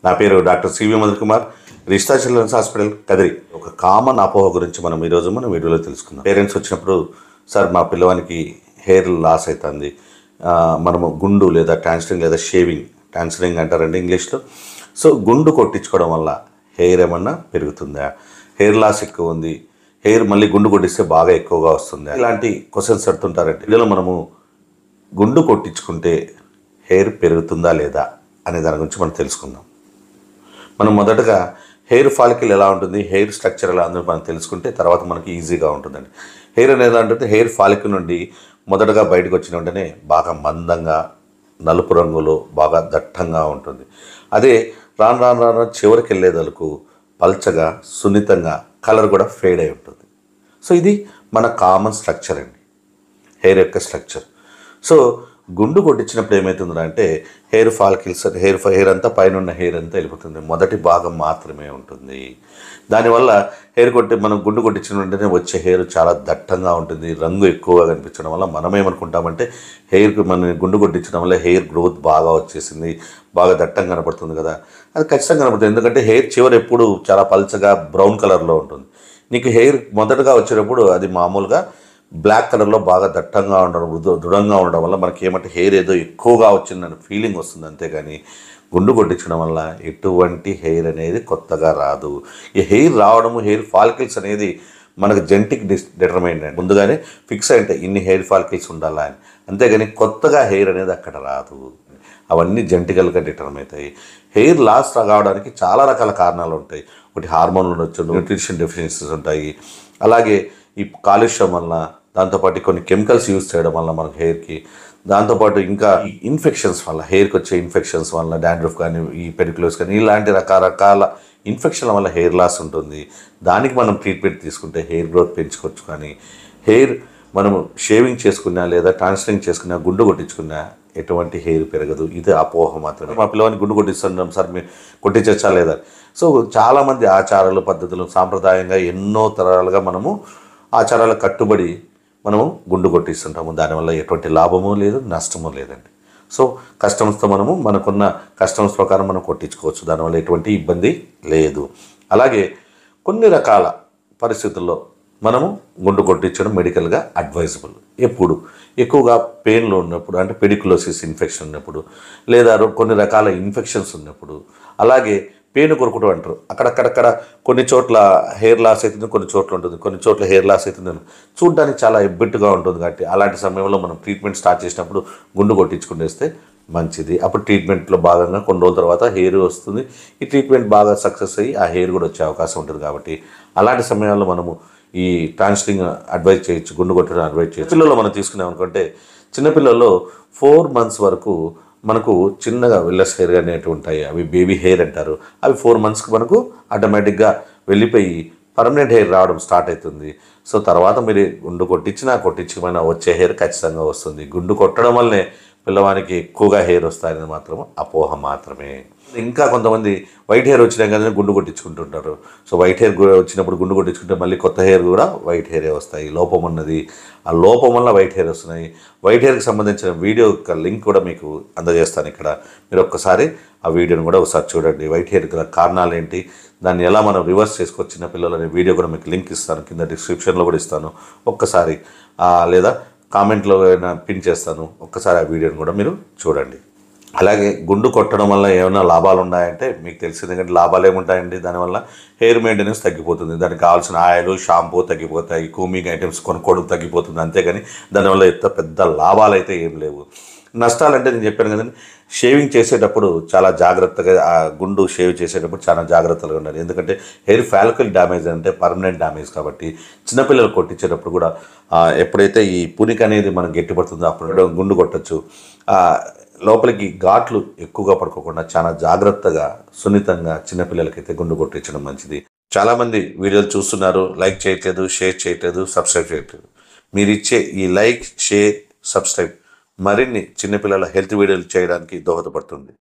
నా పేరు doctor CV Madhur Kumar, Rishta children's hospital Kadiri. ఒక కామన్ అపోహ గురించి మనం ఈరోజు వీడియోలో తెలుసుకుందాం. పేరెంట్స్ వచ్చినప్పుడు, సార్ మా పిల్లవానికి హెయిర్ లాస్ అవుతుంది, మనము గుండు లేదా ట్రాన్స్ఫరింగ్ లేదా షేవింగ్, ట్రాన్స్ఫరింగ్ అంటారండి ఇంగ్లీష్లో. సో గుండు కొట్టించుకోవడం వల్ల హెయిర్ ఏమన్నా పెరుగుతుందా, హెయిర్ లాస్ ఎక్కువ ఉంది, హెయిర్ మళ్ళీ గుండు కొట్టిస్తే బాగా ఎక్కువగా వస్తుందా, ఇలాంటి క్వశ్చన్స్ అడుగుతుంటారండి. ఇందులో మనము గుండు కొట్టించుకుంటే హెయిర్ పెరుగుతుందా లేదా అనే దాని గురించి మనం తెలుసుకుందాం. మనం మొదటగా హెయిర్ ఫాలికల్ ఎలా ఉంటుంది, హెయిర్ స్ట్రక్చర్ ఎలా ఉందో మనం తెలుసుకుంటే తర్వాత మనకి ఈజీగా ఉంటుందండి. హెయిర్ అనేది ఎలా ఉంటుంది, హెయిర్ ఫాలికల్ నుండి మొదటగా బయటకు వచ్చిన వెంటనే బాగా మందంగా నలుపు రంగులో బాగా దట్టంగా ఉంటుంది. అదే రాను రాను రాను చివరికి వెళ్ళేదలకు పల్చగా సున్నితంగా కలర్ కూడా ఫేడ్ అయి ఉంటుంది. సో ఇది మన కామన్ స్ట్రక్చర్ అండి, హెయిర్ యొక్క స్ట్రక్చర్. సో గుండు కొట్టించినప్పుడు ఏమవుతుందంటే హెయిర్ ఫాలికల్స్, హెయిర్ అంతా పైన ఉన్న హెయిర్ అంతా వెళ్ళిపోతుంది, మొదటి భాగం మాత్రమే ఉంటుంది. దానివల్ల మనం గుండు కొట్టించిన వెంటనే వచ్చే హెయిర్ చాలా దట్టంగా ఉంటుంది, రంగు ఎక్కువగా కనిపించడం వల్ల మనం ఏమనుకుంటామంటే హెయిర్కి మనం గుండు కొట్టించడం వల్ల హెయిర్ గ్రోత్ బాగా వచ్చేసింది, బాగా దట్టంగా కనపడుతుంది కదా. అది ఖచ్చితంగా కనపడుతుంది, ఎందుకంటే హెయిర్ చివరి ఎప్పుడు చాలా పల్చగా బ్రౌన్ కలర్లో ఉంటుంది. నీకు హెయిర్ మొదటగా వచ్చేటప్పుడు అది మామూలుగా బ్లాక్ కలర్లో బాగా దట్టంగా ఉండడం, దృఢంగా ఉండడం వల్ల మనకి ఏమంటే హెయిర్ ఏదో ఎక్కువగా వచ్చిందని ఫీలింగ్ వస్తుంది. అంతేగాని గుండు కొట్టించడం వల్ల ఎటువంటి హెయిర్ అనేది కొత్తగా రాదు. ఈ హెయిర్ రావడము, హెయిర్ ఫాలికల్స్ అనేది మనకు జెనెటిక్ డిటర్మైన్డ్ అండి, ముందుగానే ఫిక్స్ అయితే ఇన్ని హెయిర్ ఫాలికల్స్ ఉండాలా అని. అంతేగాని కొత్తగా హెయిర్ అనేది అక్కడ రాదు, అవన్నీ జెనెటికల్గా డిటర్మైన్ అవుతాయి. హెయిర్ లాస్ కావడానికి చాలా రకాల కారణాలు ఉంటాయి. ఒకటి హార్మోన్లు ఉండొచ్చు, న్యూట్రిషన్ డెఫిషియన్సీస్ ఉంటాయి, అలాగే ఈ కాలుష్యం వల్ల, దాంతోపాటు కొన్ని కెమికల్స్ యూజ్ చేయడం వల్ల మనకు హెయిర్కి, దాంతోపాటు ఇంకా ఇన్ఫెక్షన్స్ వల్ల, హెయిర్కి వచ్చే ఇన్ఫెక్షన్స్ వల్ల, డాండ్రఫ్ కానీ ఈ పెడిక్యులర్స్ కానీ ఇలాంటి రకరకాల ఇన్ఫెక్షన్ల వల్ల హెయిర్ లాస్ ఉంటుంది. దానికి మనం ట్రీట్మెంట్ తీసుకుంటే హెయిర్ గ్రోత్ పెంచుకోవచ్చు. కానీ హెయిర్ మనము షేవింగ్ చేసుకున్నా లేదా ట్రాన్స్ఫరింగ్ చేసుకున్నా, గుండు కొట్టించుకున్నా ఎటువంటి హెయిర్ పెరగదు. ఇది అపోహ మాత్రమే. మా పిల్లవాడిని గుండు కొట్టిస్తున్నాం సార్, మీరు కొట్టించచ్చా లేదా. సో చాలామంది ఆచారాలు, పద్ధతులు, సాంప్రదాయంగా ఎన్నో తరాలుగా మనము ఆచారాలకు కట్టుబడి మనము గుండు కొట్టిస్తుంటాము. దానివల్ల ఎటువంటి లాభము లేదు, నష్టము లేదండి. సో కస్టమర్స్తో మనకున్న కస్టమర్స్ ప్రకారం మనం కొట్టించుకోవచ్చు, దానివల్ల ఎటువంటి ఇబ్బంది లేదు. అలాగే కొన్ని రకాల పరిస్థితుల్లో మనము గుండు కొట్టించడం మెడికల్గా అడ్వైజబుల్. ఎప్పుడు ఎక్కువగా పెయిన్లో ఉన్నప్పుడు, అంటే పెడిక్యులోసిస్ ఇన్ఫెక్షన్ ఉన్నప్పుడు, లేదా కొన్ని రకాల ఇన్ఫెక్షన్స్ ఉన్నప్పుడు, అలాగే పేను కొరుకుడు అంటారు, అక్కడక్కడక్కడ కొన్ని చోట్ల హెయిర్ లాస్ అవుతుంది, కొన్ని చోట్ల ఉంటుంది, కొన్ని చోట్ల హెయిర్ లాస్ అవుతుంది, చూడడానికి చాలా ఎబ్బెట్టుగా ఉంటుంది. కాబట్టి అలాంటి సమయంలో మనం ట్రీట్మెంట్ స్టార్ట్ చేసినప్పుడు గుండు కొట్టించుకునేస్తే మంచిది. అప్పుడు ట్రీట్మెంట్లో భాగంగా కొన్ని రోజుల తర్వాత హెయిర్ వస్తుంది, ఈ ట్రీట్మెంట్ బాగా సక్సెస్ అయ్యి ఆ హెయిర్ కూడా వచ్చే అవకాశం ఉంటుంది. కాబట్టి అలాంటి సమయాల్లో మనము ఈ ట్రాన్స్ఫరింగ్ అడ్వైజ్ చేయొచ్చు, గుండు కొట్టడం అడ్వైజ్ చేయొచ్చు. పిల్లల్లో మనం తీసుకున్నామనుకుంటే, చిన్నపిల్లల్లో 4 months వరకు మనకు చిన్నగా విల్లస్ హెయిర్ అనేవి ఉంటాయి, అవి బేబీ హెయిర్ అంటారు. అవి 4 monthsకి మనకు ఆటోమేటిక్గా వెళ్ళిపోయి పర్మనెంట్ హెయిర్ రావడం స్టార్ట్ అవుతుంది. సో తర్వాత మీరు గుండు కొట్టించకపోయినా వచ్చే హెయిర్ ఖచ్చితంగా వస్తుంది. గుండు కొట్టడం వల్లనే పిల్లవానికి ఎక్కువగా హెయిర్ వస్తాయని మాత్రం అపోహ మాత్రమే. ఇంకా కొంతమంది వైట్ హెయిర్ వచ్చినా కానీ గుండు కొట్టించుకుంటుంటారు. సో వైట్ హెయిర్ వచ్చినప్పుడు గుండు కొట్టించుకుంటే మళ్ళీ కొత్త హెయిర్ కూడా వైట్ హెయిరే వస్తాయి. లోపం ఉన్నది, ఆ లోపం వల్ల వైట్ హెయిర్ వస్తున్నాయి. వైట్ హెయిర్కి సంబంధించిన వీడియో యొక్క లింక్ కూడా మీకు అందజేస్తాను ఇక్కడ, మీరు ఒక్కసారి ఆ వీడియోని కూడా ఒకసారి చూడండి. వైట్ హెయిర్ గల కారణాలు ఏంటి, దాన్ని ఎలా మనం రివర్స్ చేసుకోవచ్చు చిన్న పిల్లలు అనే వీడియో కూడా మీకు లింక్ ఇస్తాను, కింద డిస్క్రిప్షన్లో కూడా ఇస్తాను. ఒక్కసారి లేదా కామెంట్లో పిన్ చేస్తాను, ఒక్కసారి ఆ వీడియోని కూడా మీరు చూడండి. అలాగే గుండు కొట్టడం వల్ల ఏమైనా లాభాలు ఉన్నాయంటే మీకు తెలిసింది, ఎందుకంటే లాభాలు ఏముంటాయండి, దానివల్ల హెయిర్ మెయింటెనెన్స్ తగ్గిపోతుంది, దానికి కావాల్సిన ఆయిల్, షాంపూ తగ్గిపోతాయి, కూమింగ్ ఐటమ్స్ కొనుక్కోవడం తగ్గిపోతుంది. అంతేగాని దానివల్ల పెద్ద లాభాలు అయితే ఏం లేవు. నష్టాలంటే నేను చెప్పాను కదండి, షేవింగ్ చేసేటప్పుడు చాలా జాగ్రత్తగా, ఆ గుండు షేవ్ చేసేటప్పుడు చాలా జాగ్రత్తగా ఉండాలి. ఎందుకంటే హెయిర్ ఫాలికల్ డ్యామేజ్ అంటే పర్మనెంట్ డ్యామేజ్. కాబట్టి చిన్నపిల్లలు కొట్టించేటప్పుడు కూడా ఎప్పుడైతే ఈ పునిక అనేది మనం గట్టిపడుతుందో అప్పుడు గుండు కొట్టచ్చు. లోపలికి ఘాట్లు ఎక్కువగా పడుకోకుండా చాలా జాగ్రత్తగా, సున్నితంగా చిన్నపిల్లలకైతే గుండు కొట్టించడం మంచిది. చాలామంది వీడియోలు చూస్తున్నారు, లైక్ చేయట్లేదు, షేర్ చేయట్లేదు, సబ్స్క్రైబ్ చేయట్లేదు. మీరు ఇచ్చే ఈ లైక్, షేర్, సబ్స్క్రైబ్ మరిన్ని చిన్నపిల్లల హెల్త్ వీడియోలు చేయడానికి దోహదపడుతుంది.